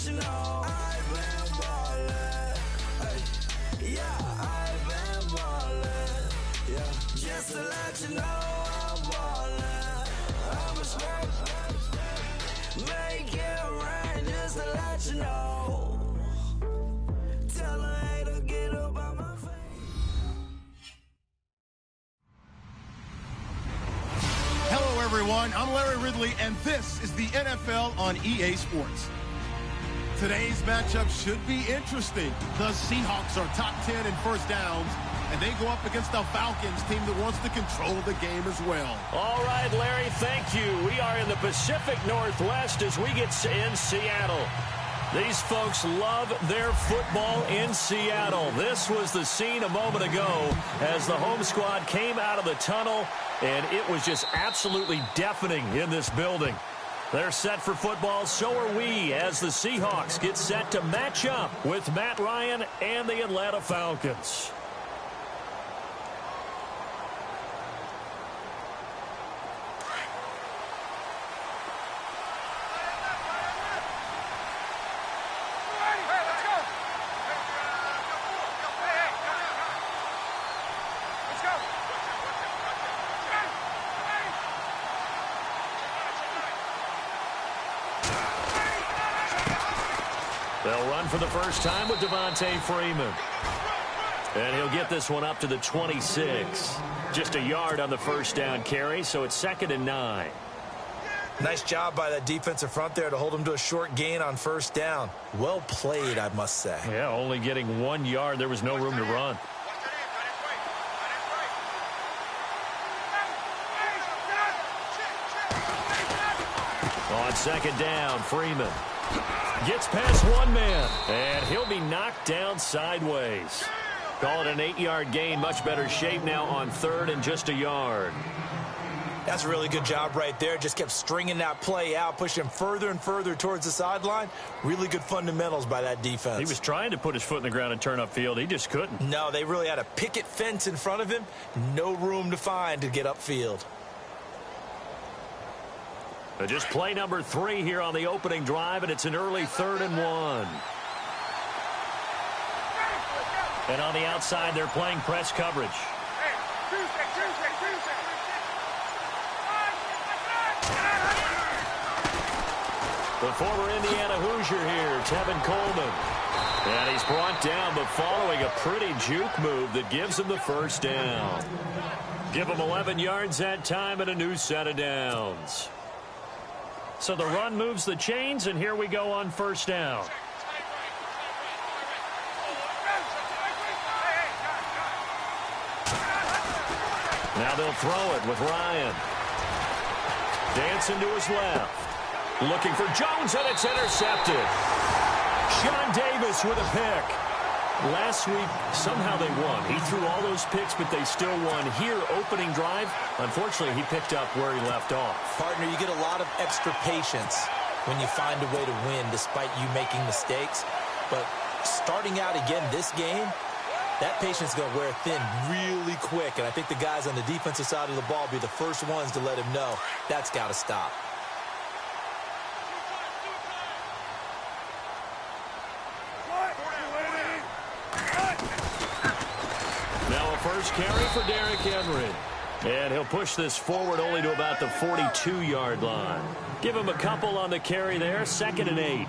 let you know I've been ballin'. Yeah, I've been ballin'. Yeah, just to let you know I'm ballin'. I'm a smoke. Make it rain just to let you know. Tell a hater get up on my face. Hello, everyone. I'm Larry Ridley, and this is the NFL on EA Sports. Today's matchup should be interesting. The Seahawks are top 10 in first downs, and they go up against the Falcons team that wants to control the game as well. All right, Larry, thank you. We are in the Pacific Northwest as we get in Seattle. These folks love their football in Seattle. This was the scene a moment ago as the home squad came out of the tunnel, and it was just absolutely deafening in this building. They're set for football, so are we, as the Seahawks get set to match up with Matt Ryan and the Atlanta Falcons. They'll run for the first time with Devontae Freeman. And he'll get this one up to the 26. Just a yard on the first down carry, so it's 2nd and 9. Nice job by that defensive front there to hold him to a short gain on first down. Well played, I must say. Yeah, only getting 1 yard. There was no room to run. On 2nd down, Freeman gets past one man, and he'll be knocked down sideways. Call it an 8-yard gain. Much better shape now on 3rd and just a yard. That's a really good job right there. Just kept stringing that play out, pushing him further and further towards the sideline. Really good fundamentals by that defense. He was trying to put his foot in the ground and turn upfield. He just couldn't. No, they really had a picket fence in front of him. No room to find to get upfield. Just play number 3 here on the opening drive, and it's an early 3rd and 1. And on the outside, they're playing press coverage. The former Indiana Hoosier here, Tevin Coleman. And he's brought down, but following a pretty juke move that gives him the first down. Give him 11 yards that time and a new set of downs. So the run moves the chains, and here we go on first down. Now they'll throw it with Ryan. Dancing to his left. Looking for Jones, and it's intercepted. Sean Davis with a pick. Last week, somehow they won. He threw all those picks, but they still won. Here, opening drive, unfortunately, he picked up where he left off. Partner, you get a lot of extra patience when you find a way to win despite you making mistakes. But starting out again this game, that patience is going to wear thin really quick. And I think the guys on the defensive side of the ball will be the first ones to let him know that's got to stop. First carry for Derrick Henry. And he'll push this forward only to about the 42-yard line. Give him a couple on the carry there, 2nd and 8.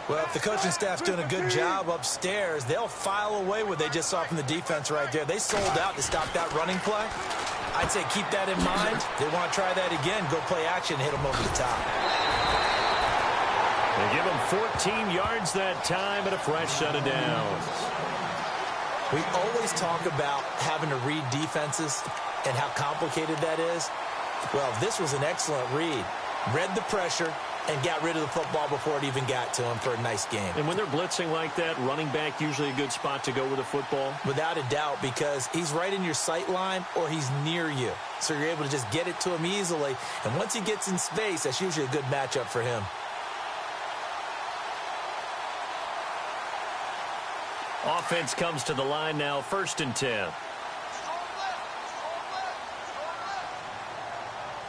Well, if the coaching staff's doing a good job upstairs, they'll file away what they just saw from the defense right there. They sold out to stop that running play. I'd say keep that in mind. They want to try that again, go play action, hit them over the top. They give him 14 yards that time and a fresh set of downs. We always talk about having to read defenses and how complicated that is. Well, this was an excellent read. Read the pressure and got rid of the football before it even got to him for a nice game. And when they're blitzing like that, running back usually a good spot to go with the football? Without a doubt, because he's right in your sight line or he's near you. So you're able to just get it to him easily. And once he gets in space, that's usually a good matchup for him. Offense comes to the line now, 1st and 10.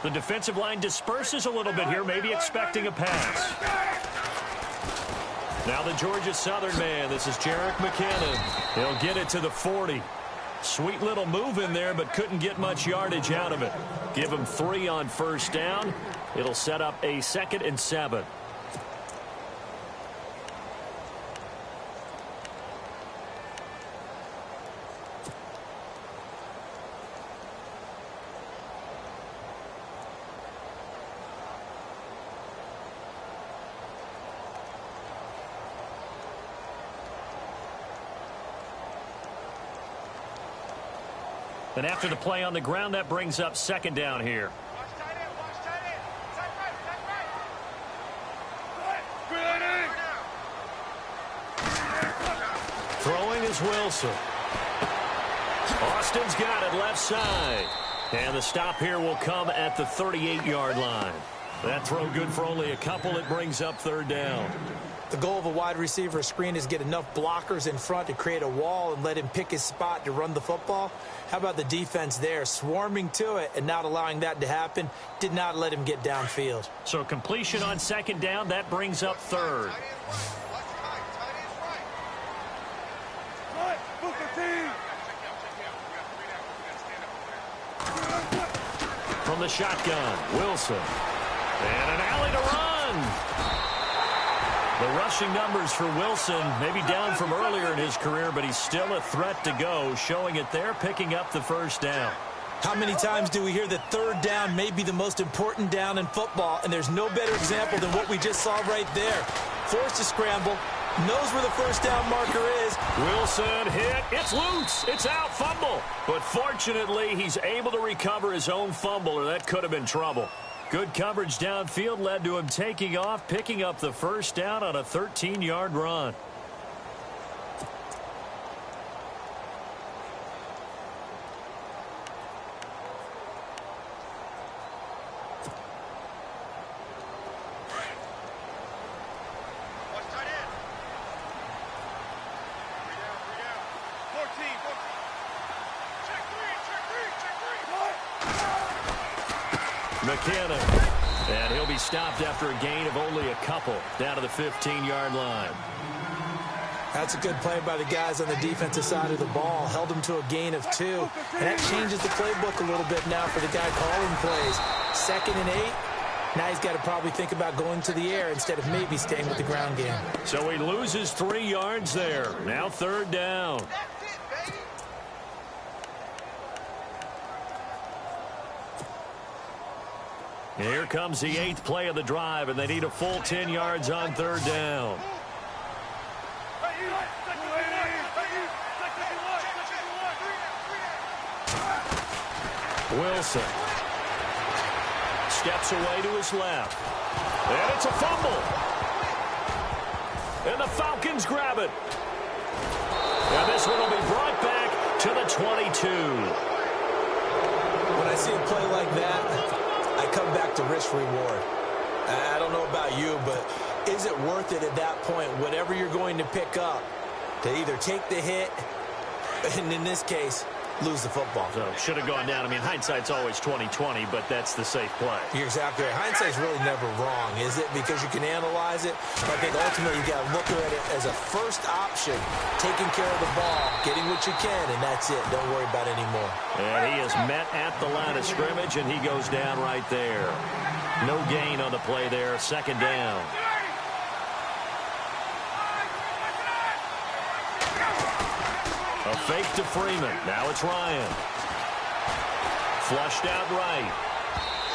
The defensive line disperses a little bit here, maybe expecting a pass. Now the Georgia Southern man. This is Jerick McKinnon. He'll get it to the 40. Sweet little move in there, but couldn't get much yardage out of it. Give him 3 on first down. It'll set up a 2nd and 7. And after the play on the ground, that brings up 2nd down here. Throwing is Wilson. Austin's got it left side. And the stop here will come at the 38-yard line. That throw good for only a couple. It brings up 3rd down. The goal of a wide receiver screen is get enough blockers in front to create a wall and let him pick his spot to run the football. How about the defense there, swarming to it and not allowing that to happen? Did not let him get downfield. So completion on 2nd down, that brings up 3rd. From the shotgun, Wilson. And an alley to run. The rushing numbers for Wilson maybe down from earlier in his career, but he's still a threat to go, showing it there, picking up the 1st down. How many times do we hear that 3rd down may be the most important down in football, and there's no better example than what we just saw right there. Forced to scramble, knows where the 1st down marker is. Wilson hit. It's loose. It's out. Fumble. But fortunately, he's able to recover his own fumble, or that could have been trouble. Good coverage downfield led to him taking off, picking up the 1st down on a 13-yard run. McKinnon, and he'll be stopped after a gain of only a couple down to the 15-yard line. That's a good play by the guys on the defensive side of the ball. Held him to a gain of 2, and that changes the playbook a little bit now for the guy calling plays. 2nd and 8. Now he's got to probably think about going to the air instead of maybe staying with the ground game. So he loses 3 yards there. Now 3rd down. Here comes the 8th play of the drive, and they need a full 10 yards on 3rd down. Wilson steps away to his left. And it's a fumble. And the Falcons grab it. And this one will be brought back to the 22. When I see a play like that, I come back to risk-reward. I don't know about you, but is it worth it at that point, whatever you're going to pick up, to either take the hit, and in this case, lose the football? So should have gone down. I mean, hindsight's always 20/20, but that's the safe play. You're exactly right. Hindsight's really never wrong, is it? Because you can analyze it. But I think ultimately you got to look at it as a first option, taking care of the ball, getting what you can, and that's it. Don't worry about it anymore. And he is met at the line of scrimmage, and he goes down right there. No gain on the play there. 2nd down. A fake to Freeman. Now it's Ryan. Flushed out right.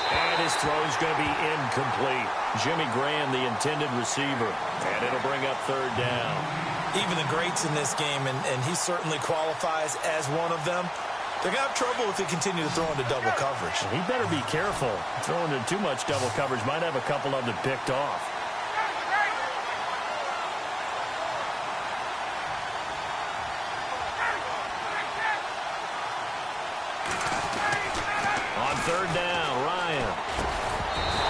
And his throw's going to be incomplete. Jimmy Graham, the intended receiver. And it'll bring up 3rd down. Even the greats in this game, and he certainly qualifies as one of them, they're going to have trouble if they continue to throw into double coverage. He better be careful. Throwing into too much double coverage might have a couple of them picked off. On 3rd down, Ryan.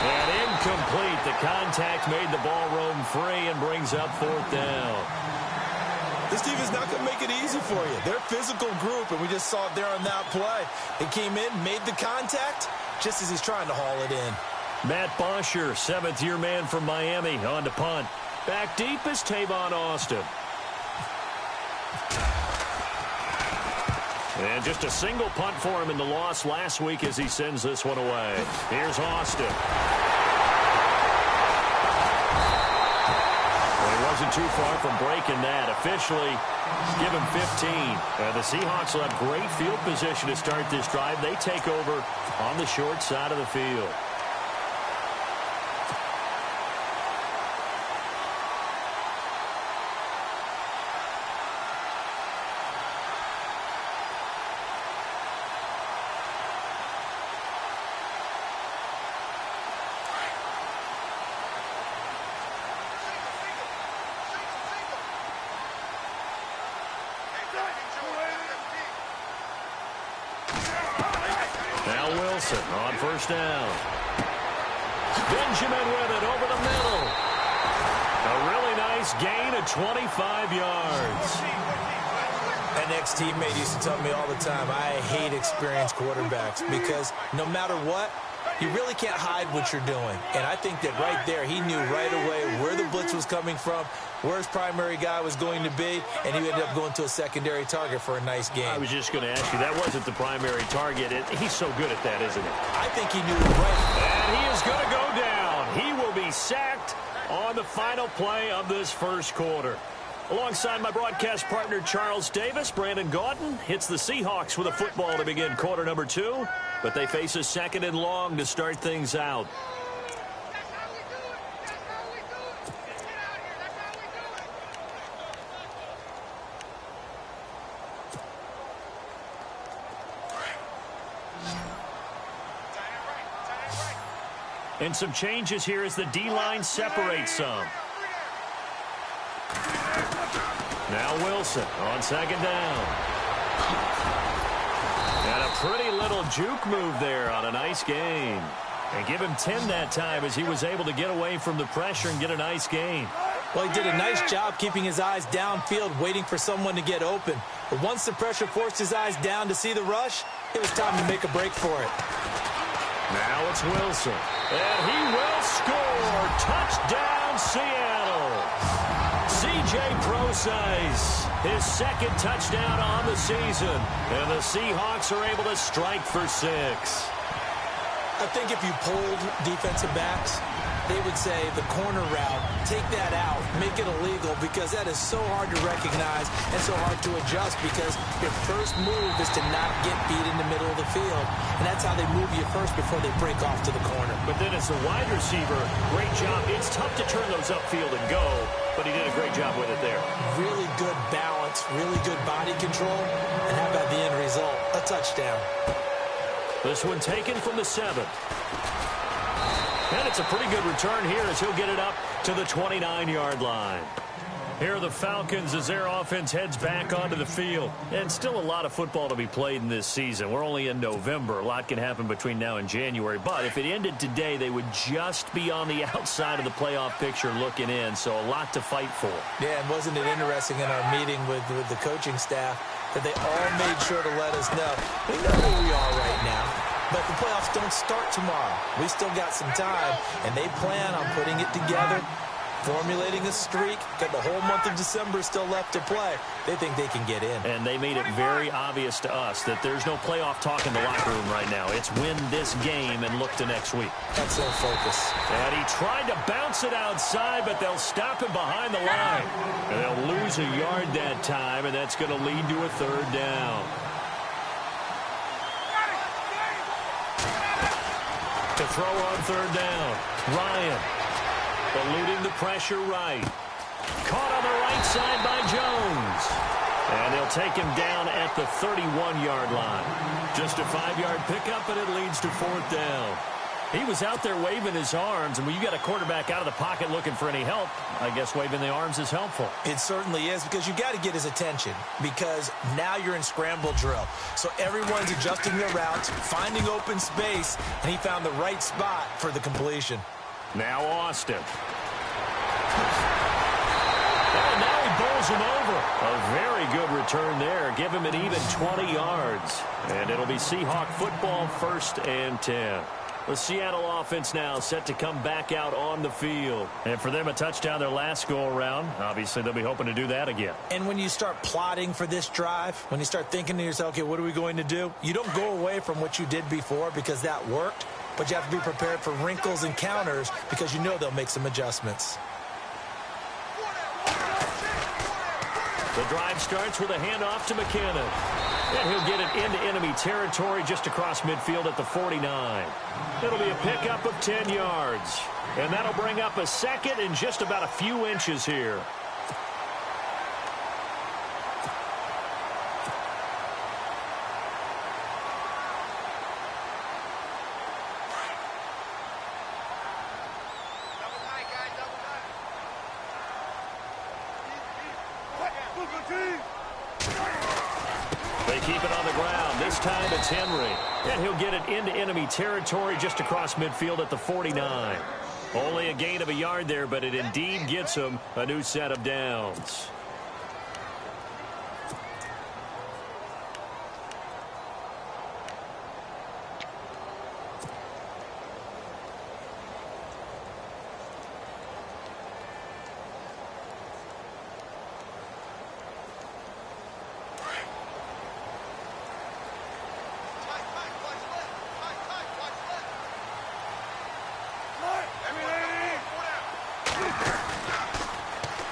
And incomplete. The contact made the ball roam free and brings up 4th down. This team is not going to make it easy for you. They're a physical group, and we just saw it there on that play. They came in, made the contact, just as he's trying to haul it in. Matt Bosher, 7th-year man from Miami, on to punt. Back deep is Tavon Austin. And just a single punt for him in the loss last week as he sends this one away. Here's Austin. Well, he wasn't too far from breaking that. Officially, give him 15. The Seahawks will have great field position to start this drive. They take over on the short side of the field. On first down. Benjamin with it over the middle. A really nice gain of 25 yards. An ex-teammate used to tell me all the time, I hate experienced quarterbacks because no matter what, you really can't hide what you're doing. And I think that right there, he knew right away where the blitz was coming from, where his primary guy was going to be, and he ended up going to a secondary target for a nice game. I was just going to ask you, that wasn't the primary target. He's so good at that, isn't he? I think he knew it right. And he is going to go down. He will be sacked on the final play of this first quarter. Alongside my broadcast partner, Charles Davis, Brandon Gaudin hits the Seahawks with a football to begin quarter number 2, but they face a second and long to start things out. And some changes here as the D-line separates some. Now Wilson on second down. And a pretty little juke move there on a nice gain. And give him 10 that time as he was able to get away from the pressure and get a nice gain. Well, he did a nice job keeping his eyes downfield, waiting for someone to get open. But once the pressure forced his eyes down to see the rush, it was time to make a break for it. Now it's Wilson. And he will score. Touchdown, Seattle. C.J. Procise, his second touchdown on the season. And the Seahawks are able to strike for 6. I think if you polled defensive backs, they would say the corner route, take that out, make it illegal, because that is so hard to recognize and so hard to adjust because your first move is to not get beat in the middle of the field. And that's how they move you first before they break off to the corner. But then as a wide receiver, great job. It's tough to turn those upfield and go, but he did a great job with it there. Really good balance, really good body control, and how about the end result? A touchdown. This one taken from the 7. And it's a pretty good return here as he'll get it up to the 29-yard line. Here are the Falcons as their offense heads back onto the field. And still a lot of football to be played in this season. We're only in November. A lot can happen between now and January. But if it ended today, they would just be on the outside of the playoff picture looking in. So a lot to fight for. Yeah, and wasn't it interesting in our meeting with the coaching staff that they all made sure to let us know. We know where we are right now. But the playoffs don't start tomorrow. We still got some time, and they plan on putting it together, formulating a streak. Got the whole month of December still left to play. They think they can get in. And they made it very obvious to us that there's no playoff talk in the locker room right now. It's win this game and look to next week. That's their focus. And he tried to bounce it outside, but they'll stop him behind the line. And they'll lose a yard that time, and that's going to lead to a third down. To throw on third down, Ryan eluding the pressure right. Caught on the right side by Jones. And they'll take him down at the 31-yard line. Just a 5-yard pickup, and it leads to fourth down. He was out there waving his arms, and when you got a quarterback out of the pocket looking for any help, I guess waving the arms is helpful. It certainly is, because you got to get his attention, because now you're in scramble drill. So everyone's adjusting their routes, finding open space, and he found the right spot for the completion. Now Austin. And now he bowls him over. A very good return there. Give him an even 20 yards. And it'll be Seahawk football, 1st and 10. The Seattle offense now set to come back out on the field. And for them, a touchdown their last go-around. Obviously, they'll be hoping to do that again. And when you start plotting for this drive, when you start thinking to yourself, okay, what are we going to do? You don't go away from what you did before because that worked, but you have to be prepared for wrinkles and counters because you know they'll make some adjustments. The drive starts with a handoff to McKinnon. And he'll get it into enemy territory just across midfield at the 49. It'll be a pickup of 10 yards. And that'll bring up a second in just about a few inches here. They keep it on the ground. This time it's Henry. And he'll get it into enemy territory just across midfield at the 49. Only a gain of a yard there, but it indeed gets him a new set of downs.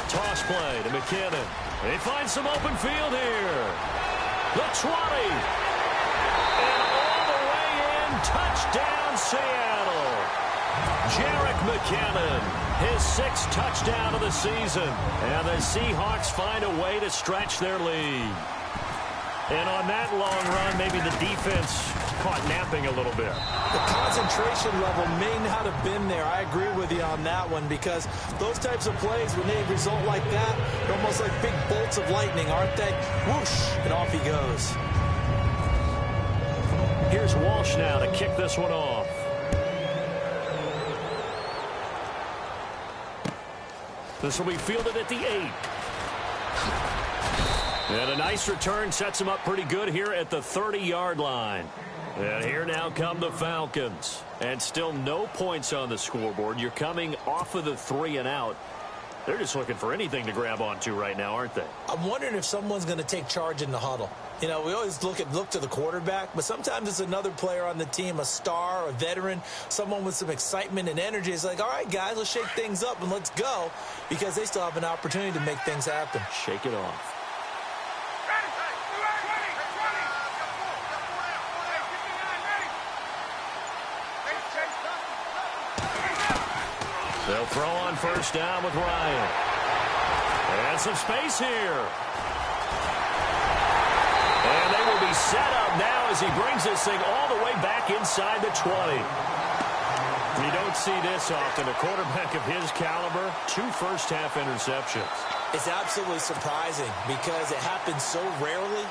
Toss play to McKinnon. They find some open field here. The 20. And all the way in. Touchdown, Seattle. Jerick McKinnon, his 6th touchdown of the season. And the Seahawks find a way to stretch their lead. And on that long run, maybe the defense caught napping a little bit. The concentration level may not have been there. I agree with you on that one because those types of plays, when they result like that, they're almost like big bolts of lightning, aren't they? Whoosh, and off he goes. Here's Walsh now to kick this one off. This will be fielded at the 8. And a nice return sets him up pretty good here at the 30-yard line. And here now come the Falcons. And still no points on the scoreboard. You're coming off of the 3 and out. They're just looking for anything to grab onto right now, aren't they? I'm wondering if someone's going to take charge in the huddle. You know, we always look to the quarterback, but sometimes it's another player on the team, a star, a veteran, someone with some excitement and energy. It's like, all right, guys, let's shake things up and let's go because they still have an opportunity to make things happen. Shake it off. They'll throw on first down with Ryan. And some space here. And they will be set up now as he brings this thing all the way back inside the 20. You don't see this often. A quarterback of his caliber, 2 first-half interceptions. It's absolutely surprising because it happens so rarely.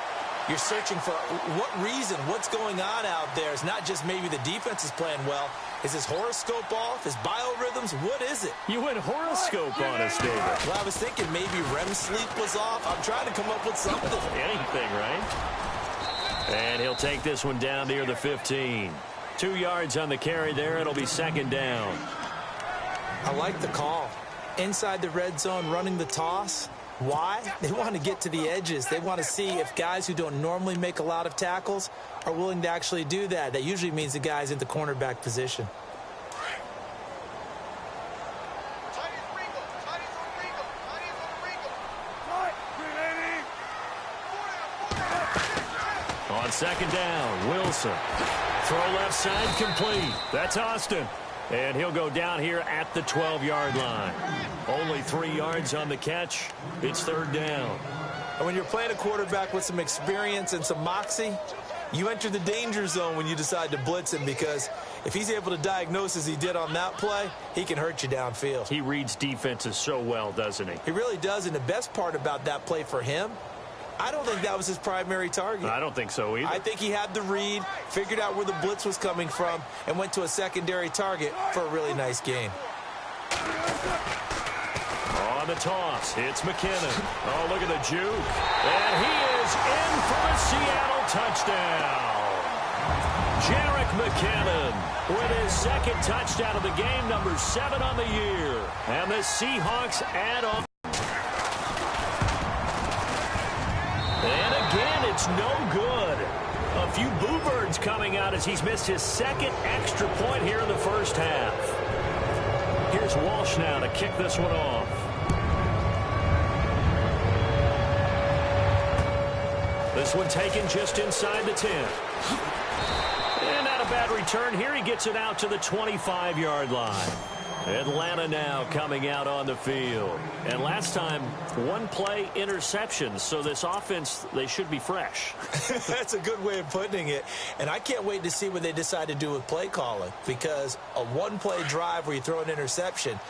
You're searching for what reason, what's going on out there. It's not just maybe the defense is playing well. Is his horoscope off? His biorhythms? What is it? You went horoscope on us, David. Well, I was thinking maybe REM sleep was off. I'm trying to come up with something. Anything, right? And he'll take this one down near the 15. 2 yards on the carry there. It'll be second down. I like the call. Inside the red zone, running the toss. Why? They want to get to the edges. They want to see if guys who don't normally make a lot of tackles are willing to actually do that. That usually means the guy's in the cornerback position. On second down, Wilson. Throw left side complete. That's Austin. And he'll go down here at the 12-yard line. Only 3 yards on the catch. It's third down. And when you're playing a quarterback with some experience and some moxie, you enter the danger zone when you decide to blitz him because if he's able to diagnose as he did on that play, he can hurt you downfield. He reads defenses so well, doesn't he? He really does, and the best part about that play for him, I don't think that was his primary target. I don't think so either. I think he had the read, figured out where the blitz was coming from, and went to a secondary target for a really nice gain. On the toss, it's McKinnon. Oh, look at the juke. And he is in for a Seattle touchdown. Jerick McKinnon with his second touchdown of the game, number 7 on the year. And the Seahawks add on. And again, it's no good. A few boo birds coming out as he's missed his second extra point here in the first half. Here's Walsh now to kick this one off. This one taken just inside the 10. And not a bad return here. He gets it out to the 25-yard line. Atlanta now coming out on the field. And last time, one play interception. So this offense, they should be fresh. That's a good way of putting it. And I can't wait to see what they decide to do with play calling. Because a one-play drive where you throw an interception,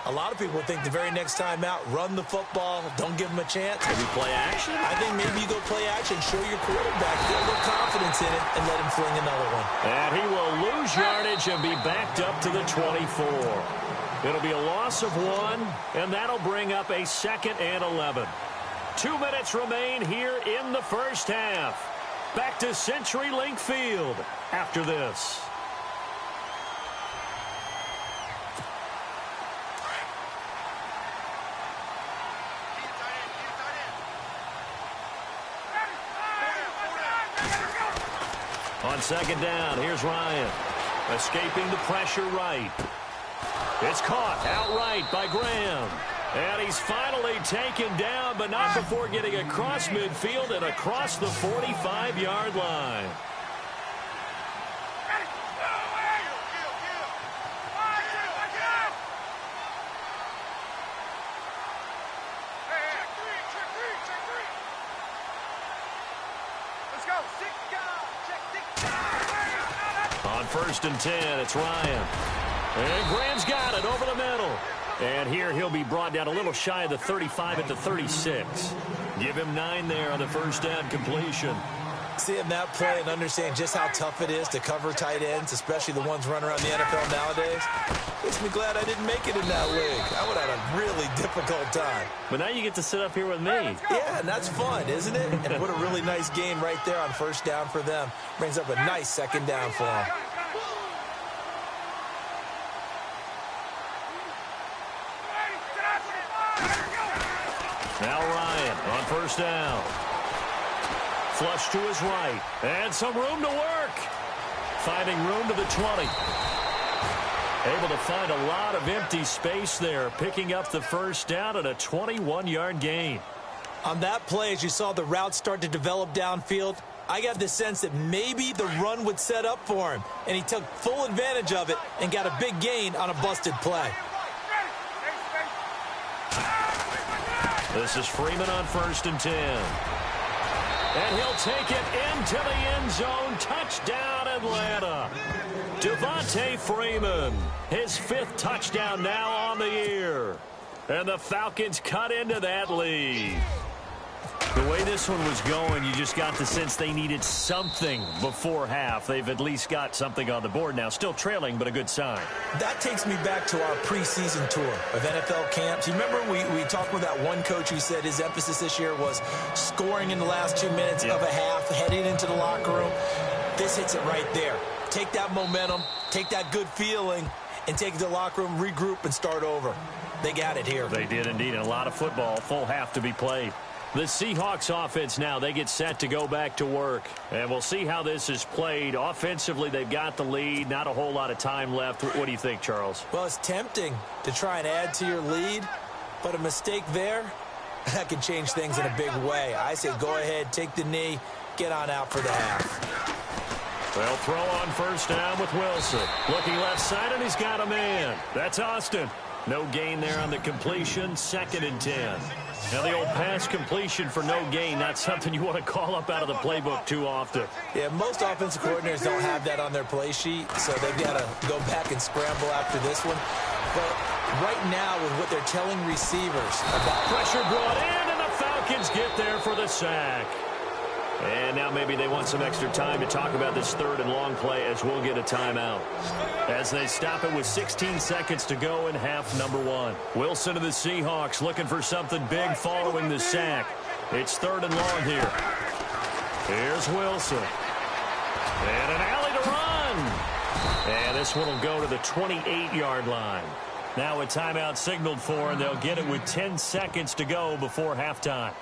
a lot of people think the very next time out, run the football, don't give them a chance. Maybe play action? I think maybe you go play action, show your quarterback, get a little confidence in it, and let him fling another one. And he will lose yardage and be backed up to the 24. It'll be a loss of 1, and that'll bring up a 2nd and 11. 2 minutes remain here in the first half. Back to CenturyLink Field after this. On second down, here's Ryan. Escaping the pressure right. It's caught outright by Graham. And he's finally taken down, but not before getting across midfield and across the 45-yard line. On 1st and 10, it's Ryan. And Graham's got it over the middle. And here he'll be brought down a little shy of the 35 at the 36. Give him 9 there on the first down completion. Seeing that play and understand just how tough it is to cover tight ends, especially the ones running around the NFL nowadays, makes me glad I didn't make it in that league. I would have had a really difficult time. But now you get to sit up here with me. Yeah, and that's fun, isn't it? And what a really nice game right there on first down for them. Brings up a nice second down for them. Now Ryan on first down. Flush to his right. And some room to work. Finding room to the 20. Able to find a lot of empty space there. Picking up the first down at a 21-yard gain. On that play, as you saw the route start to develop downfield, I got the sense that maybe the run would set up for him. And he took full advantage of it and got a big gain on a busted play. This is Freeman on 1st and 10. And he'll take it into the end zone. Touchdown, Atlanta. Devontae Freeman, his 5th touchdown now on the year. And the Falcons cut into that lead. The way this one was going, you just got the sense they needed something before half. They've at least got something on the board now. Still trailing, but a good sign. That takes me back to our preseason tour of NFL camps. You remember we talked with that one coach who said his emphasis this year was scoring in the last 2 minutes of a half, heading into the locker room. This hits it right there. Take that momentum, take that good feeling, and take it to the locker room, regroup, and start over. They got it here. They did indeed, and a lot of football, full half to be played. The Seahawks offense now, they get set to go back to work. And we'll see how this is played. Offensively, they've got the lead. Not a whole lot of time left. What do you think, Charles? Well, it's tempting to try and add to your lead, but a mistake there, that can change things in a big way. I say go ahead, take the knee, get on out for the half. They'll throw on first down with Wilson. Looking left side, and he's got a man. That's Austin. No gain there on the completion. 2nd and 10. Now, the old pass completion for no gain, not something you want to call up out of the playbook too often. Yeah, most offensive coordinators don't have that on their play sheet, so they've got to go back and scramble after this one. But right now, with what they're telling receivers about pressure brought in, and the Falcons get there for the sack. And now maybe they want some extra time to talk about this 3rd and long play as we'll get a timeout. As they stop it with 16 seconds to go in half number 1. Wilson of the Seahawks looking for something big following the sack. It's 3rd and long here. Here's Wilson. And an alley to run. And this one will go to the 28-yard line. Now a timeout signaled for, and they'll get it with 10 seconds to go before halftime.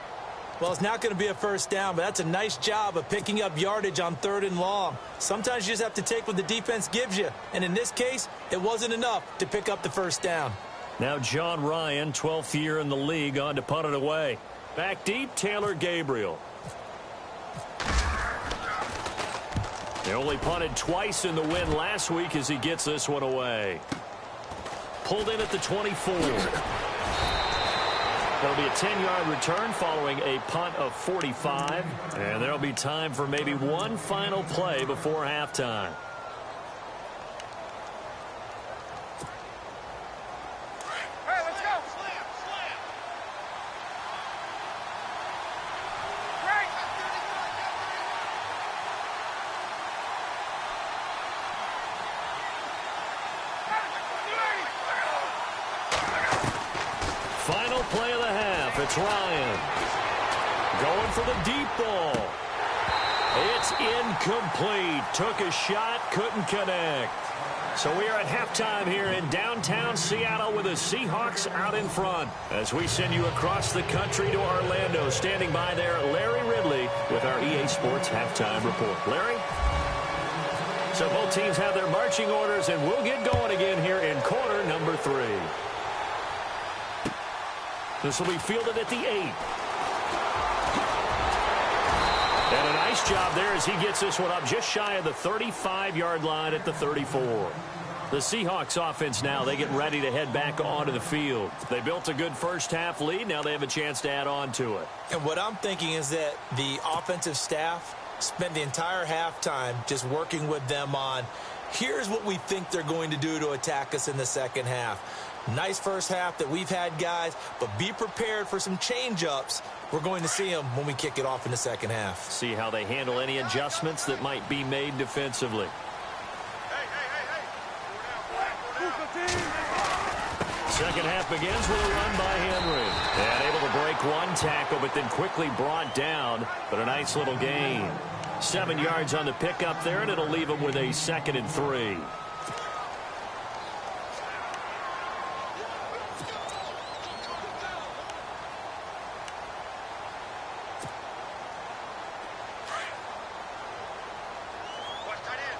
Well, it's not going to be a first down, but that's a nice job of picking up yardage on 3rd and long. Sometimes you just have to take what the defense gives you. And in this case, it wasn't enough to pick up the first down. Now John Ryan, 12th year in the league, on to punt it away. Back deep, Taylor Gabriel. They only punted twice in the win last week as he gets this one away. Pulled in at the 24. There'll be a 10-yard return following a punt of 45. And there'll be time for maybe one final play before halftime. Final play of the half. It's Ryan. Going for the deep ball. It's incomplete. Took a shot, couldn't connect. So we are at halftime here in downtown Seattle with the Seahawks out in front. As we send you across the country to Orlando, standing by there, Larry Ridley with our EA Sports Halftime Report. Larry? So both teams have their marching orders, and we'll get going again here in quarter number 3. This will be fielded at the 8. And a nice job there as he gets this one up just shy of the 35-yard line at the 34. The Seahawks offense now, they get ready to head back onto the field. They built a good first-half lead. Now they have a chance to add on to it. And what I'm thinking is that the offensive staff spent the entire halftime just working with them on, here's what we think they're going to do to attack us in the second half. Nice first half that we've had, guys, but be prepared for some change-ups. We're going to see them when we kick it off in the second half. See how they handle any adjustments that might be made defensively. Second half begins with a run by Henry. And able to break one tackle, but then quickly brought down. But a nice little gain. 7 yards on the pickup there, and it'll leave him with a 2nd and 3.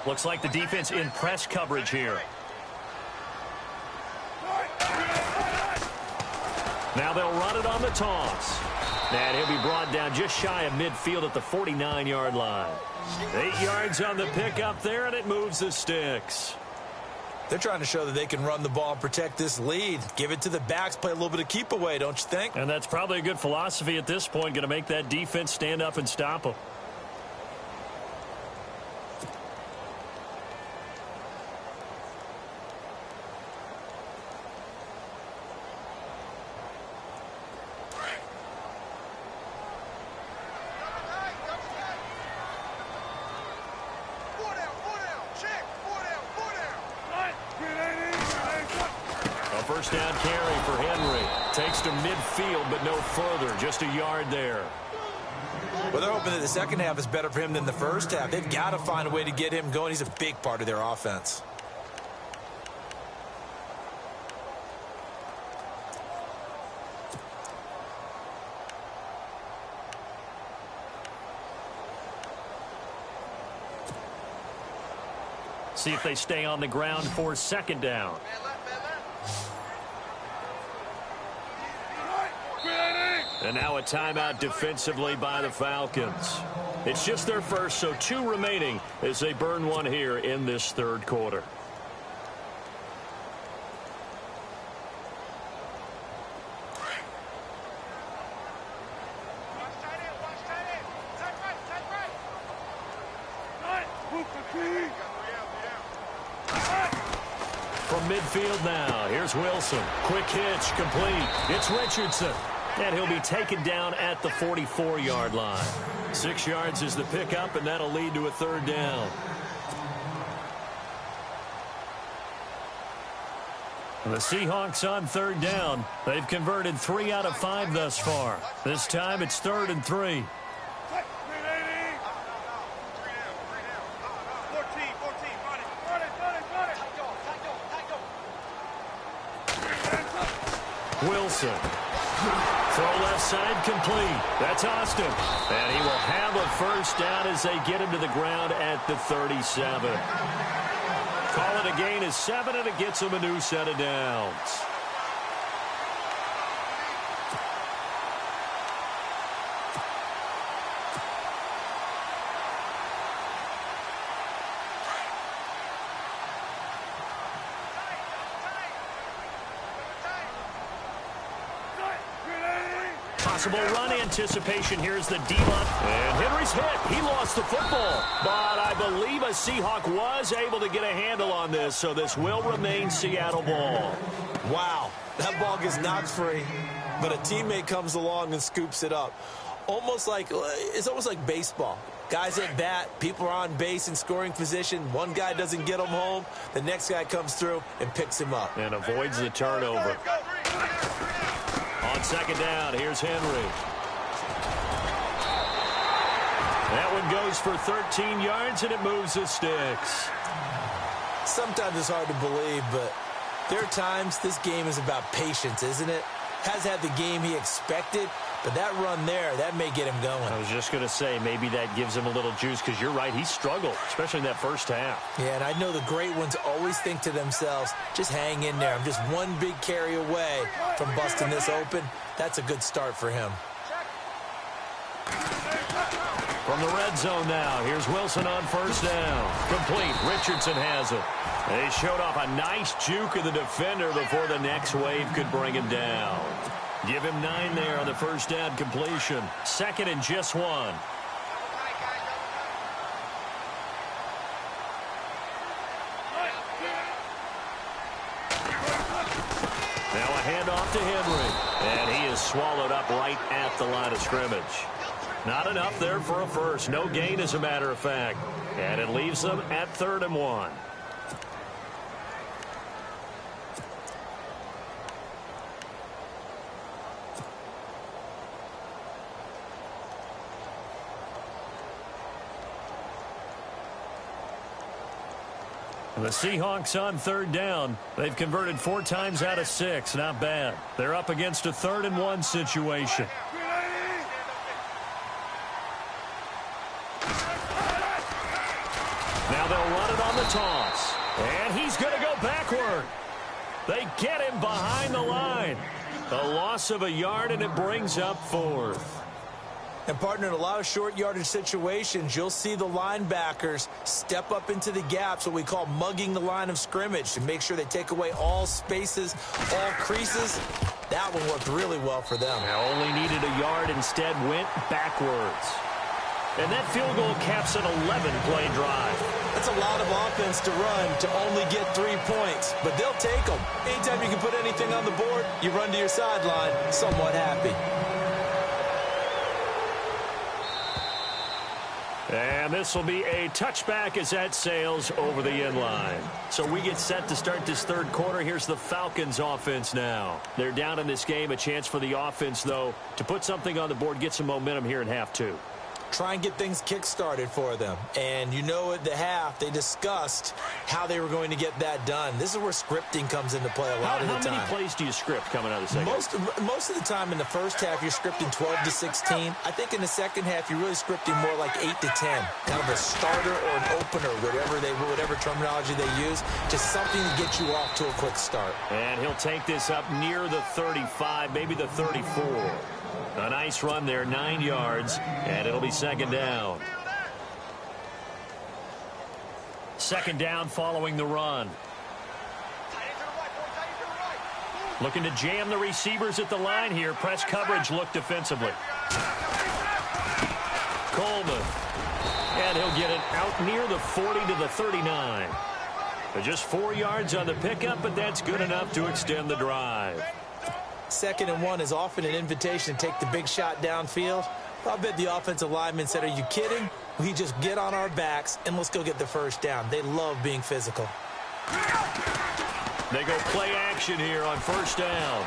Looks like the defense in press coverage here. Now they'll run it on the toss. And he'll be brought down just shy of midfield at the 49-yard line. 8 yards on the pickup there, and it moves the sticks. They're trying to show that they can run the ball and protect this lead. Give it to the backs, play a little bit of keep away, don't you think? And that's probably a good philosophy at this point, going to make that defense stand up and stop them. First down carry for Henry. Takes to midfield, but no further. Just a yard there. Well, they're hoping that the second half is better for him than the first half. They've got to find a way to get him going. He's a big part of their offense. See if they stay on the ground for second down. And now a timeout defensively by the Falcons. It's just their first, so 2 remaining as they burn one here in this third quarter. From midfield now, here's Wilson. Quick hitch, complete. It's Richardson. And he'll be taken down at the 44-yard line. 6 yards is the pickup, and that'll lead to a third down. The Seahawks on third down. They've converted 3 out of 5 thus far. This time it's 3rd and 3. Wilson. Throw left side complete. That's Austin. And he will have a first down as they get him to the ground at the 37. Call it a gain of 7, and it gets him a new set of downs. Possible run anticipation. Here's the D-line. And Henry's hit. He lost the football. But I believe a Seahawk was able to get a handle on this, so this will remain Seattle ball. Wow, that ball gets knocked free, but a teammate comes along and scoops it up. It's almost like baseball. Guys at bat, people are on base in scoring position. One guy doesn't get him home. The next guy comes through and picks him up. And avoids the turnover. On second down, here's Henry. That one goes for 13 yards, and it moves the sticks. Sometimes it's hard to believe, but there are times this game is about patience, isn't it? Has had the game he expected, but that run there, that may get him going. I was just going to say, maybe that gives him a little juice, because you're right, he struggled, especially in that first half. Yeah, and I know the great ones always think to themselves, just hang in there. I'm just one big carry away from busting this open. That's a good start for him. From the red zone now, here's Wilson on first down. Complete. Richardson has it. They showed off a nice juke of the defender before the next wave could bring him down. Give him 9 there on the first down completion. Second and just 1. Now a handoff to Henry. And he is swallowed up right at the line of scrimmage. Not enough there for a first. No gain, as a matter of fact. And it leaves them at 3rd and 1. The Seahawks on 3rd down. They've converted 4 times out of 6. Not bad. They're up against a 3rd and 1 situation. Now they'll run it on the toss. And he's going to go backward. They get him behind the line. A loss of a yard, and it brings up 4th. And, partner, in a lot of short yardage situations, you'll see the linebackers step up into the gaps, what we call mugging the line of scrimmage, to make sure they take away all spaces, all creases. That one worked really well for them. Now only needed a yard, instead went backwards. And that field goal caps an 11-play drive. That's a lot of offense to run to only get 3 points, but they'll take them. Anytime you can put anything on the board, you run to your sideline somewhat happy. And this will be a touchback as that sails over the end line. So we get set to start this 3rd quarter. Here's the Falcons offense now. They're down in this game. A chance for the offense, though, to put something on the board, get some momentum here in half 2. Try and get things kick-started for them. And you know at the half, they discussed how they were going to get that done. This is where scripting comes into play a lot of the time. How many plays do you script coming out of the second? Most of the time in the first half, you're scripting 12 to 16. I think in the second half, you're really scripting more like 8 to 10. Kind of a starter or an opener, whatever terminology they use. Just something to get you off to a quick start. And he'll take this up near the 35, maybe the 34. A nice run there, 9 yards, and it'll be 2nd down. 2nd down following the run. Looking to jam the receivers at the line here. Press coverage look defensively. Coleman. And he'll get it out near the 40 to the 39. Just 4 yards on the pickup, but that's good enough to extend the drive. 2nd and 1 is often an invitation to take the big shot downfield. I bet the offensive lineman said, are you kidding? We just get on our backs and let's go get the first down. They love being physical. They go play action here on first down.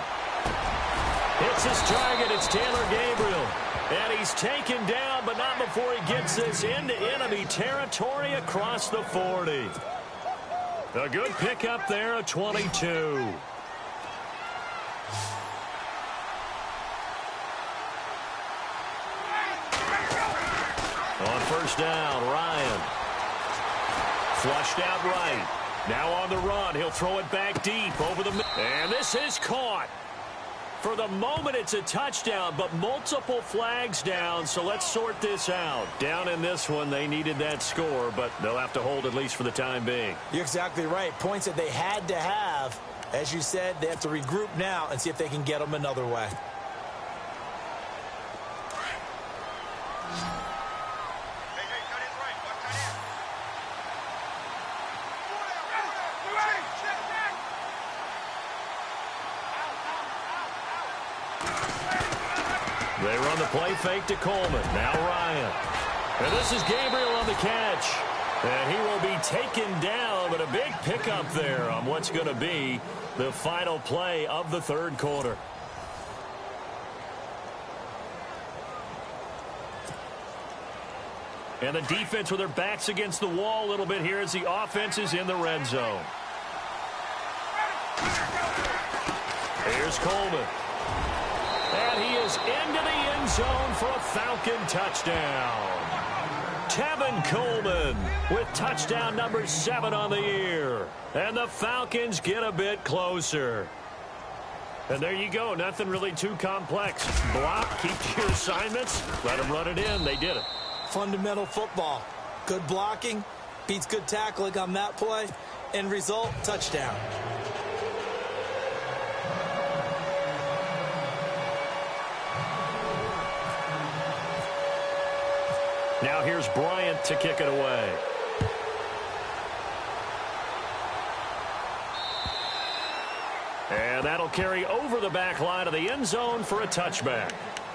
Hits his target. It's Taylor Gabriel. And he's taken down, but not before he gets this into enemy territory across the 40. A good pickup there, a 22. On first down, Ryan. Flushed out right. Now on the run. He'll throw it back deep over the middle. And this is caught. For the moment, it's a touchdown, but multiple flags down, so let's sort this out. Down in this one, they needed that score, but they'll have to hold at least for the time being. You're exactly right. Points that they had to have. As you said, they have to regroup now and see if they can get them another way. They run the play fake to Coleman. Now Ryan. And this is Gabriel on the catch. And he will be taken down, but a big pickup there on what's going to be the final play of the third quarter. And the defense with their backs against the wall a little bit here as the offense is in the red zone. Here's Coleman. And he is into the end zone for a Falcon touchdown. Tevin Coleman with touchdown number 7 on the year. And the Falcons get a bit closer. And there you go. Nothing really too complex. Block, keep your assignments, let them run it in. They did it. Fundamental football. Good blocking beats good tackling on that play. End result, touchdown. Now here's Bryant to kick it away. And that'll carry over the back line of the end zone for a touchback.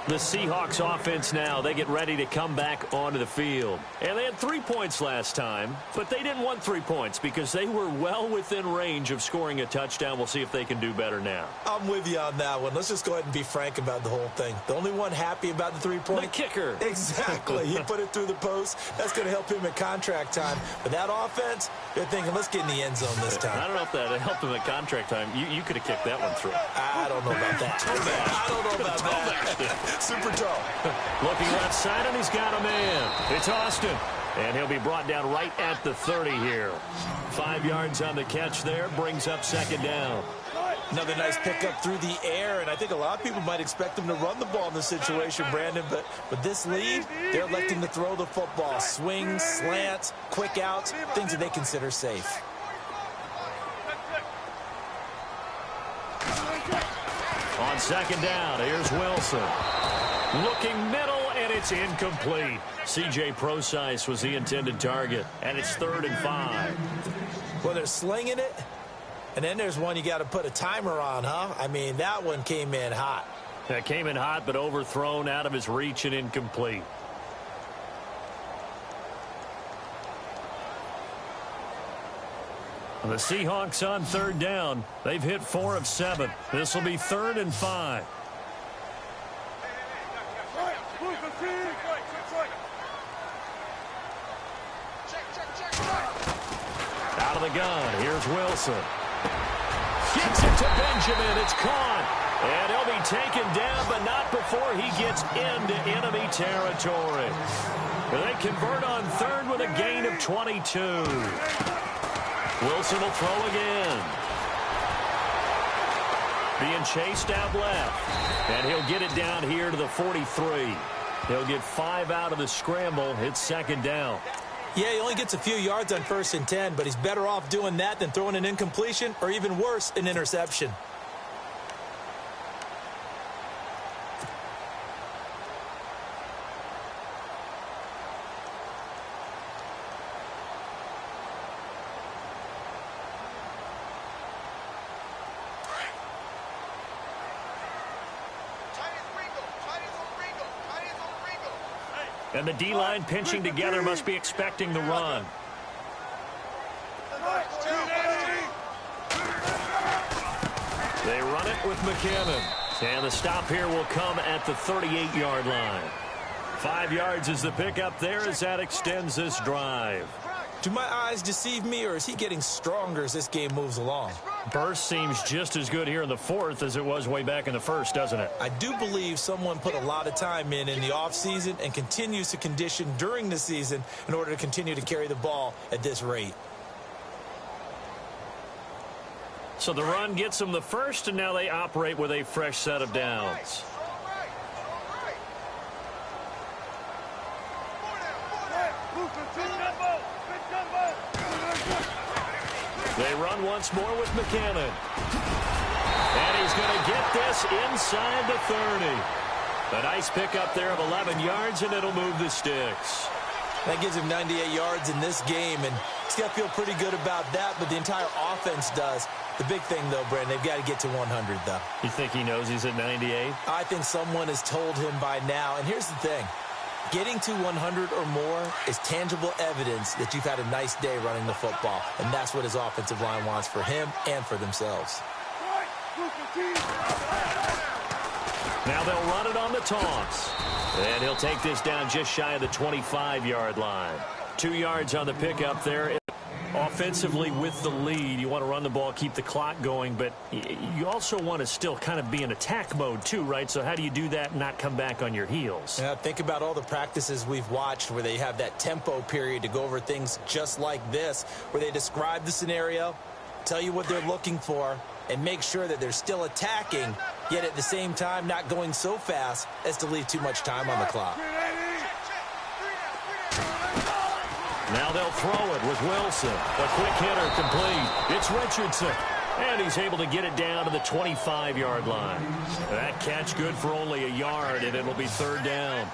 The Seahawks offense now, they get ready to come back onto the field. And they had 3 points last time, but they didn't want 3 points because they were well within range of scoring a touchdown. We'll see if they can do better now. I'm with you on that one. Let's just go ahead and be frank about the whole thing. The only one happy about the 3-point? The kicker. Exactly. He put it through the post. That's going to help him at contract time. But that offense, they're thinking, let's get in the end zone this time. I don't know if that helped him at contract time. You could have kicked that one through. I don't know about that. I don't know about that. Super tall. Looking left side, and he's got a man. It's Austin. And he'll be brought down right at the 30 here. 5 yards on the catch there. Brings up second down. Another nice pickup through the air, and I think a lot of people might expect them to run the ball in this situation, Brandon, but with this lead, they're electing to throw the football. Swings, slants, quick outs, things that they consider safe. On second down, here's Wilson. Looking middle, and it's incomplete. C.J. Procise was the intended target, and it's 3rd and 5. Well, they're slinging it, and then there's one you got to put a timer on, huh? I mean, that one came in hot. That came in hot, but overthrown out of his reach and incomplete. The Seahawks on 3rd down. They've hit 4 of 7. This will be 3rd and 5. Out of the gun, here's Wilson. Gets it to Benjamin, it's caught. And he'll be taken down, but not before he gets into enemy territory. And they convert on 3rd with a gain of 22. Wilson will throw again. Being chased out left. And he'll get it down here to the 43. He'll get 5 out of the scramble. It's second down. Yeah, he only gets a few yards on 1st and 10, but he's better off doing that than throwing an incompletion or even worse, an interception. And the D-line pinching together must be expecting the run. They run it with McKinnon. And the stop here will come at the 38-yard line. 5 yards is the pickup there as that extends this drive. Do my eyes deceive me, or is he getting stronger as this game moves along? Burst seems just as good here in the fourth as it was way back in the first, doesn't it? I do believe someone put a lot of time in the offseason and continues to condition during the season in order to continue to carry the ball at this rate. So the run gets them the first, and now they operate with a fresh set of downs. They run once more with McCannon. And he's going to get this inside the 30. A nice pickup there of 11 yards, and it'll move the sticks. That gives him 98 yards in this game, and he's got to feel pretty good about that, but the entire offense does. The big thing, though, Brandon, they've got to get to 100, though. You think he knows he's at 98? I think someone has told him by now, and here's the thing. Getting to 100 or more is tangible evidence that you've had a nice day running the football, and that's what his offensive line wants for him and for themselves. Now they'll run it on the toss. And he'll take this down just shy of the 25-yard line. 2 yards on the pickup there. Offensively with the lead, you want to run the ball, keep the clock going, but you also want to still kind of be in attack mode too, right? So how do you do that and not come back on your heels? Yeah, think about all the practices we've watched where they have that tempo period to go over things just like this, where they describe the scenario, tell you what they're looking for, and make sure that they're still attacking, yet at the same time not going so fast as to leave too much time on the clock. Now they'll throw it with Wilson. A quick hitter complete. It's Richardson. And he's able to get it down to the 25-yard line. That catch good for only a yard, and it'll be third down.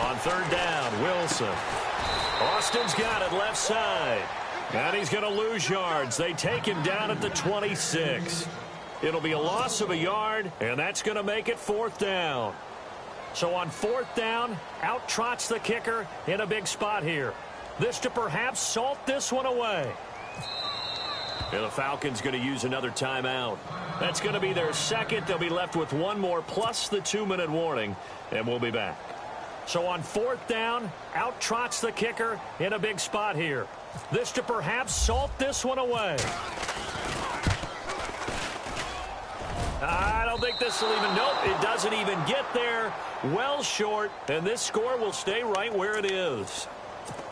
On third down, Wilson. Austin's got it left side. And he's going to lose yards. They take him down at the 26. It'll be a loss of a yard, and that's going to make it fourth down. So on fourth down, out trots the kicker in a big spot here. This to perhaps salt this one away. And the Falcons going to use another timeout. That's going to be their second. They'll be left with one more plus the 2-minute warning, and we'll be back. So on fourth down, out trots the kicker in a big spot here. This to perhaps salt this one away. I don't think this will even, nope, it doesn't even get there. Well short, and this score will stay right where it is.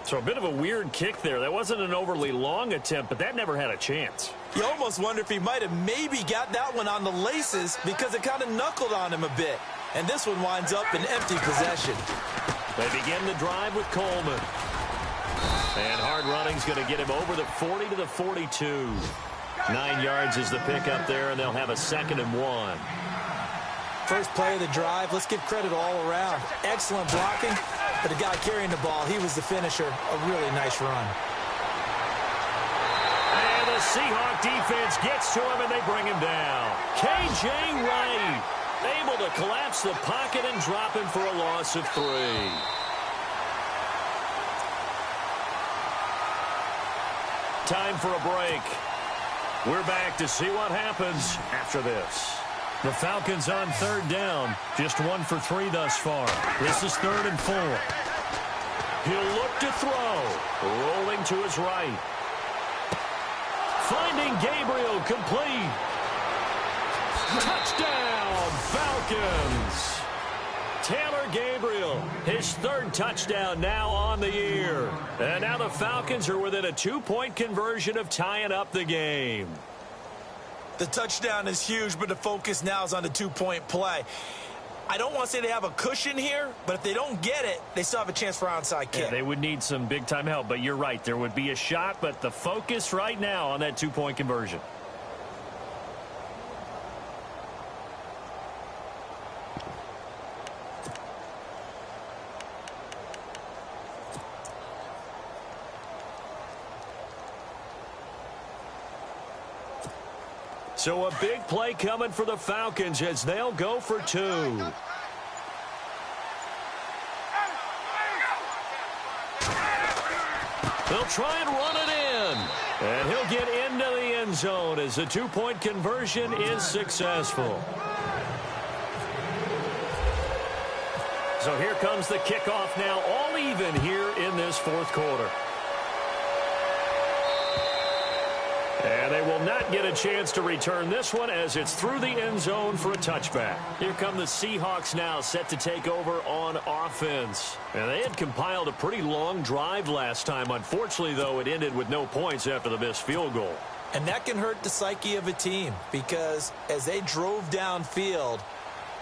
So a bit of a weird kick there. That wasn't an overly long attempt, but that never had a chance. You almost wonder if he might have maybe got that one on the laces because it kind of knuckled on him a bit. And this one winds up in empty possession. They begin the drive with Coleman. And hard running's going to get him over the 40 to the 42. 9 yards is the pickup there, and they'll have a 2nd and 1. First play of the drive, let's give credit all around. Excellent blocking, but the guy carrying the ball, he was the finisher. A really nice run. And the Seahawk defense gets to him, and they bring him down. K.J. Wright able to collapse the pocket and drop him for a loss of 3. Time for a break. We're back to see what happens after this. The Falcons on third down. Just 1 for 3 thus far. This is 3rd and 4. He'll look to throw. Rolling to his right. Finding Gabriel complete. Touchdown, Falcons. Taylor Gabriel, his 3rd touchdown now on the year. And now the Falcons are within a 2-point conversion of tying up the game. The touchdown is huge, but the focus now is on the 2-point play. I don't want to say they have a cushion here, but if they don't get it, they still have a chance for onside kick. Yeah, they would need some big-time help, but you're right. There would be a shot, but the focus right now on that 2-point conversion. So a big play coming for the Falcons as they'll go for 2. They'll try and run it in. And he'll get into the end zone as the 2-point conversion is successful. So here comes the kickoff now, all even here in this fourth quarter. And they will not get a chance to return this one as it's through the end zone for a touchback. Here come the Seahawks now set to take over on offense. And they had compiled a pretty long drive last time. Unfortunately, though, it ended with no points after the missed field goal. And that can hurt the psyche of a team because as they drove downfield,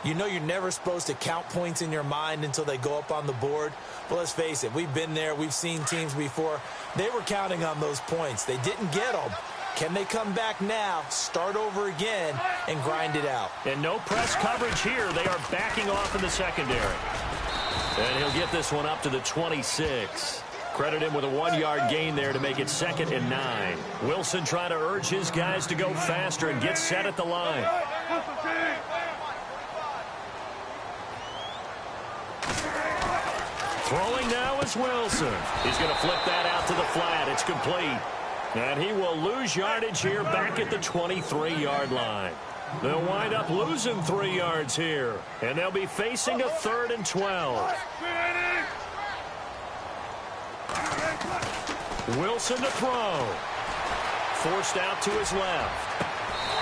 you know you're never supposed to count points in your mind until they go up on the board. But let's face it, we've been there. We've seen teams before. They were counting on those points. They didn't get them. Can they come back now, start over again, and grind it out? And no press coverage here. They are backing off in the secondary. And he'll get this one up to the 26. Credit him with a 1-yard gain there to make it 2nd and 9. Wilson trying to urge his guys to go faster and get set at the line. Throwing now is Wilson. He's going to flip that out to the flat. It's complete. And he will lose yardage here back at the 23-yard line. They'll wind up losing 3 yards here. And they'll be facing a 3rd and 12. Wilson to throw. Forced out to his left.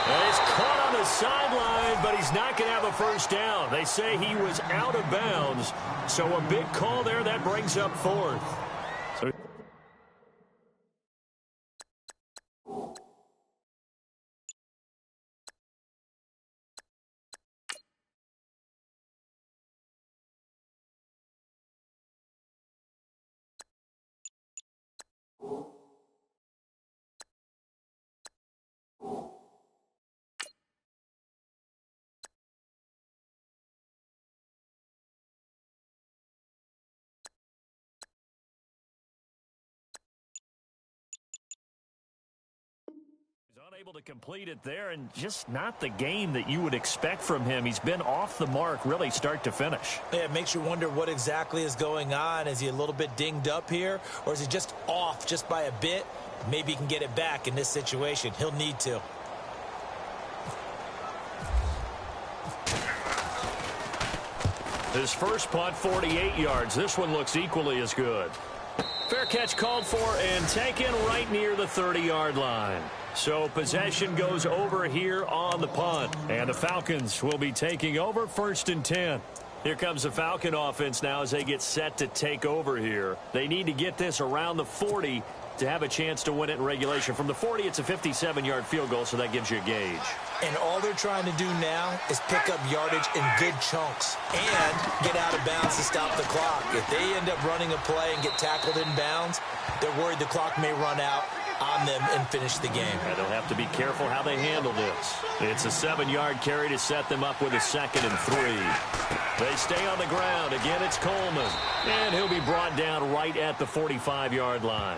And he's caught on the sideline, but he's not going to have a first down. They say he was out of bounds. So a big call there that brings up 4th. So unable to complete it there, and just not the game that you would expect from him. He's been off the mark really start to finish. Yeah, it makes you wonder what exactly is going on. Is he a little bit dinged up here, or is he just off just by a bit? Maybe he can get it back in this situation. He'll need to. His first punt, 48 yards. This one looks equally as good. Fair catch called for and taken right near the 30-yard line. So possession goes over here on the punt. And the Falcons will be taking over 1st and 10. Here comes the Falcon offense now as they get set to take over here. They need to get this around the 40 to have a chance to win it in regulation. From the 40, it's a 57-yard field goal, so that gives you a gauge. And all they're trying to do now is pick up yardage in good chunks and get out of bounds to stop the clock. If they end up running a play and get tackled in bounds, they're worried the clock may run out on them and finish the game. And they'll have to be careful how they handle this. It's a 7-yard carry to set them up with a 2nd and 3. They stay on the ground. Again, it's Coleman. And he'll be brought down right at the 45-yard line.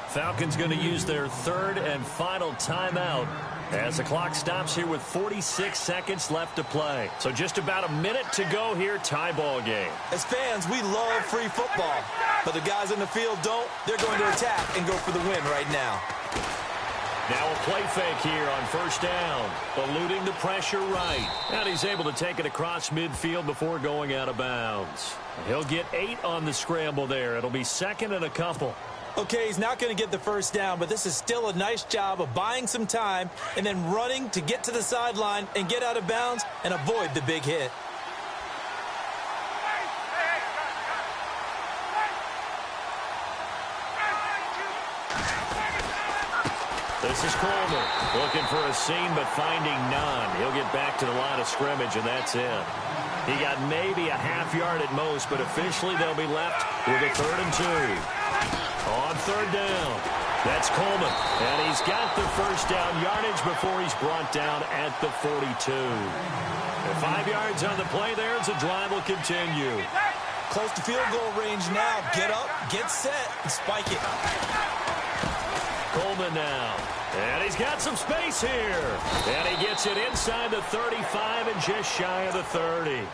Falcons going to use their 3rd and final timeout as the clock stops here with 46 seconds left to play. So just about a minute to go here, tie ball game. As fans, we love free football, but the guys in the field don't. They're going to attack and go for the win right now. Now a play fake here on 1st down, eluding the pressure right. And he's able to take it across midfield before going out of bounds. He'll get 8 on the scramble there. It'll be 2nd and a couple. Okay, he's not going to get the first down, but this is still a nice job of buying some time and then running to get to the sideline and get out of bounds and avoid the big hit. This is Coleman looking for a seam but finding none. He'll get back to the line of scrimmage, and that's it. He got maybe a half yard at most, but officially they'll be left with a 3rd and 2. On 3rd down, that's Coleman, and he's got the first down yardage before he's brought down at the 42. And 5 yards on the play there as the drive will continue. Close to field goal range now. Get up, get set, and spike it. Coleman now, and he's got some space here. And he gets it inside the 35 and just shy of the 30.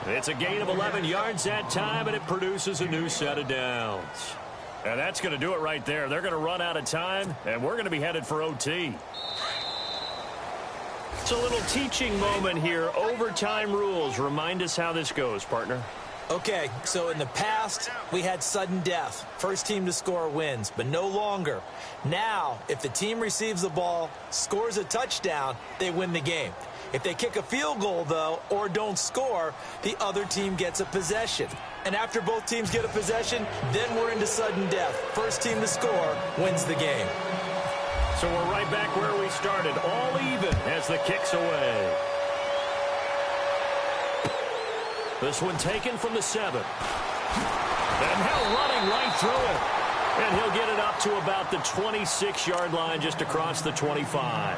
It's a gain of 11 yards that time, and it produces a new set of downs. And that's going to do it right there. They're going to run out of time, and we're going to be headed for OT. It's a little teaching moment here. Overtime rules. Remind us how this goes, partner. Okay, so in the past, we had sudden death. First team to score wins, but no longer. Now, if the team receives the ball, scores a touchdown, they win the game. If they kick a field goal, though, or don't score, the other team gets a possession. And after both teams get a possession, then we're into sudden death. First team to score wins the game. So we're right back where we started, all even as the kick's away. This one taken from the 7. And Hill running right through it. And he'll get it up to about the 26-yard line, just across the 25.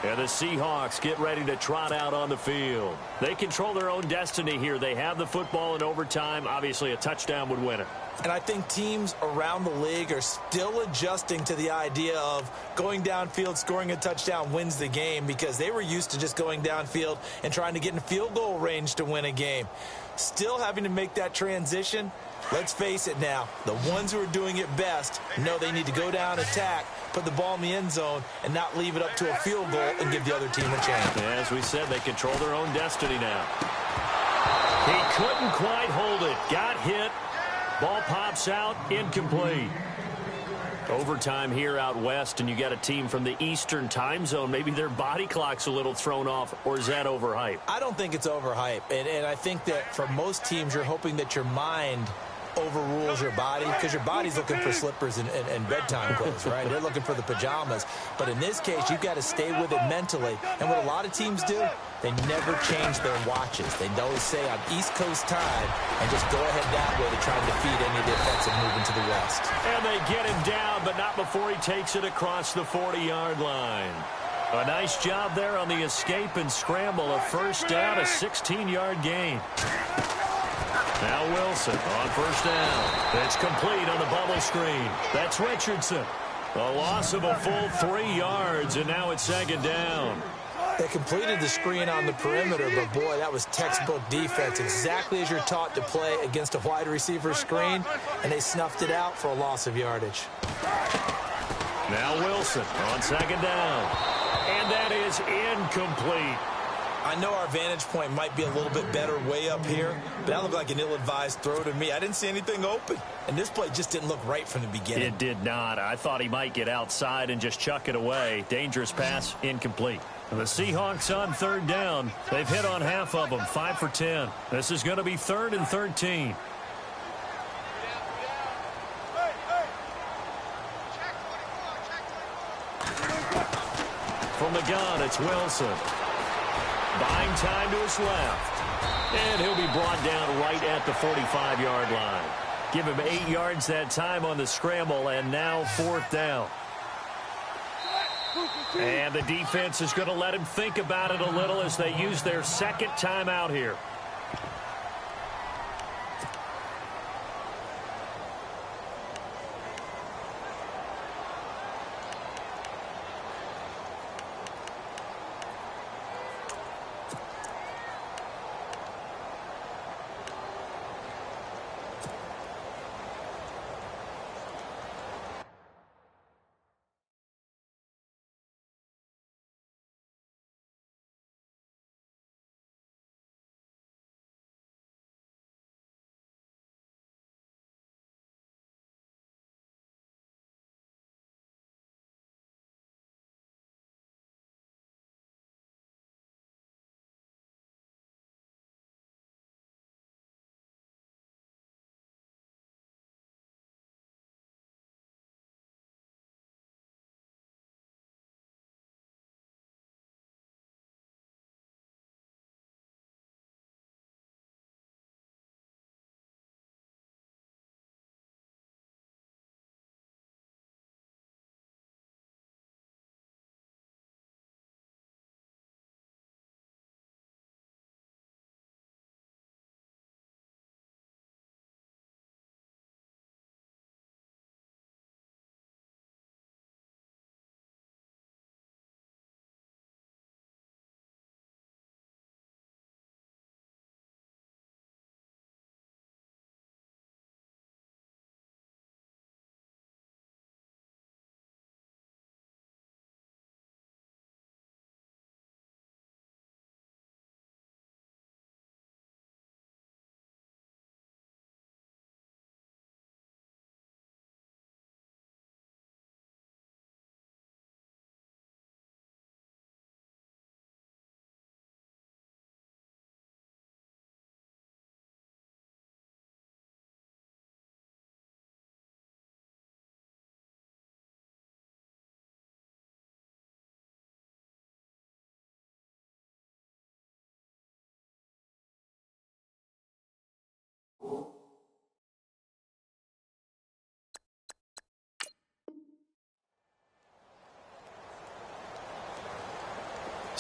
And the Seahawks get ready to trot out on the field. They control their own destiny here. They have the football in overtime. Obviously, a touchdown would win it. And I think teams around the league are still adjusting to the idea of going downfield, scoring a touchdown wins the game, because they were used to just going downfield and trying to get in field goal range to win a game. Still having to make that transition. Let's face it now, the ones who are doing it best know they need to go down, attack, put the ball in the end zone, and not leave it up to a field goal and give the other team a chance. As we said, they control their own destiny now. He couldn't quite hold it. Got hit. Ball pops out, incomplete. Overtime here out west, and you got a team from the Eastern time zone. Maybe their body clock's a little thrown off, or is that overhyped? I don't think it's overhyped, and I think that for most teams, you're hoping that your mind overrules your body, because your body's looking for slippers and bedtime clothes, right? They're looking for the pajamas. But in this case, you've got to stay with it mentally. And what a lot of teams do, they never change their watches. They always say on East Coast time and just go ahead that way to try and defeat any of the offensive movement to the west. And they get him down, but not before he takes it across the 40-yard line. A nice job there on the escape and scramble. A first down, a 16-yard gain. Now Wilson on first down. It's complete on the bubble screen. That's Richardson. A loss of a full 3 yards, and now it's second down. They completed the screen on the perimeter, but boy, that was textbook defense. Exactly as you're taught to play against a wide receiver screen, and they snuffed it out for a loss of yardage. Now Wilson on second down. And that is incomplete. I know our vantage point might be a little bit better way up here, but that looked like an ill-advised throw to me. I didn't see anything open, and this play just didn't look right from the beginning. It did not. I thought he might get outside and just chuck it away. Dangerous pass, incomplete. And the Seahawks on third down. They've hit on half of them, 5 for 10. This is going to be 3rd and 13. From the gun, it's Wilson. Buying time to his left. And he'll be brought down right at the 45-yard line. Give him 8 yards that time on the scramble, and now 4th down. And the defense is going to let him think about it a little as they use their second timeout here.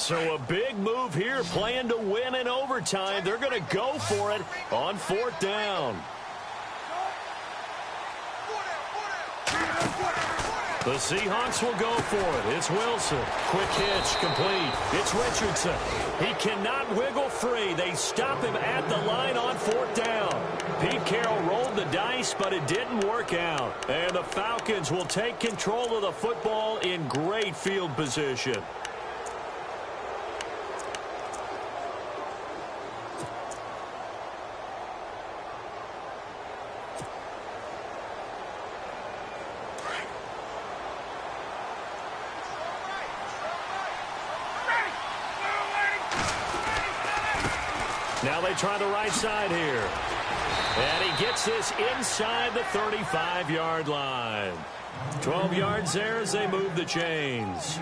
So a big move here, playing to win in overtime. They're going to go for it on 4th down. The Seahawks will go for it. It's Wilson. Quick hitch, complete. It's Richardson. He cannot wiggle free. They stop him at the line on 4th down. Pete Carroll rolled the dice, but it didn't work out. And the Falcons will take control of the football in great field position. Now they try the right side here. And he gets this inside the 35-yard line. 12 yards there as they move the chains.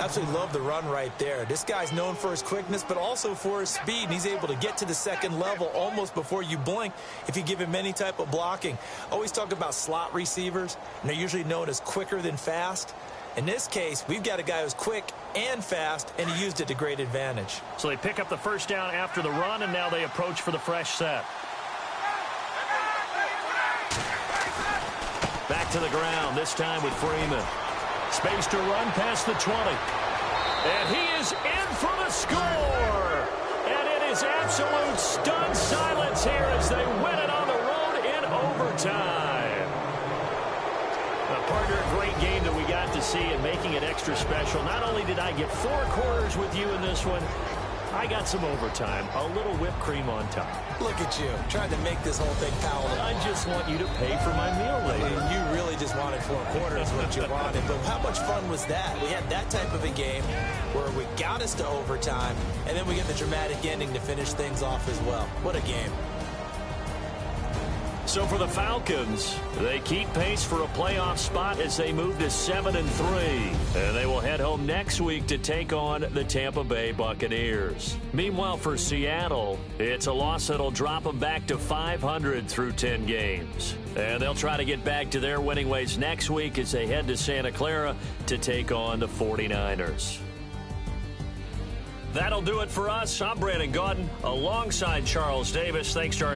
Absolutely love the run right there. This guy's known for his quickness, but also for his speed. And he's able to get to the second level almost before you blink if you give him any type of blocking. Always talk about slot receivers, and they're usually known as quicker than fast. In this case, we've got a guy who's quick and fast, and he used it to great advantage. So they pick up the first down after the run, and now they approach for the fresh set. Back to the ground, this time with Freeman. Space to run past the 20. And he is in for the score. And it is absolute stunned silence here as they win it on the road in overtime. Partner, a great game that we got to see and making it extra special. Not only did I get 4 quarters with you in this one, I got some overtime, a little whipped cream on top. Look at you, trying to make this whole thing palatable. I just want you to pay for my meal later. You really just wanted 4 quarters, what you wanted. But how much fun was that? We had that type of a game where we got us to overtime, and then we get the dramatic ending to finish things off as well. What a game. So for the Falcons, they keep pace for a playoff spot as they move to 7-3. And they will head home next week to take on the Tampa Bay Buccaneers. Meanwhile, for Seattle, it's a loss that'll drop them back to 500 through 10 games. And they'll try to get back to their winning ways next week as they head to Santa Clara to take on the 49ers. That'll do it for us. I'm Brandon Gaudin alongside Charles Davis. Thanks to our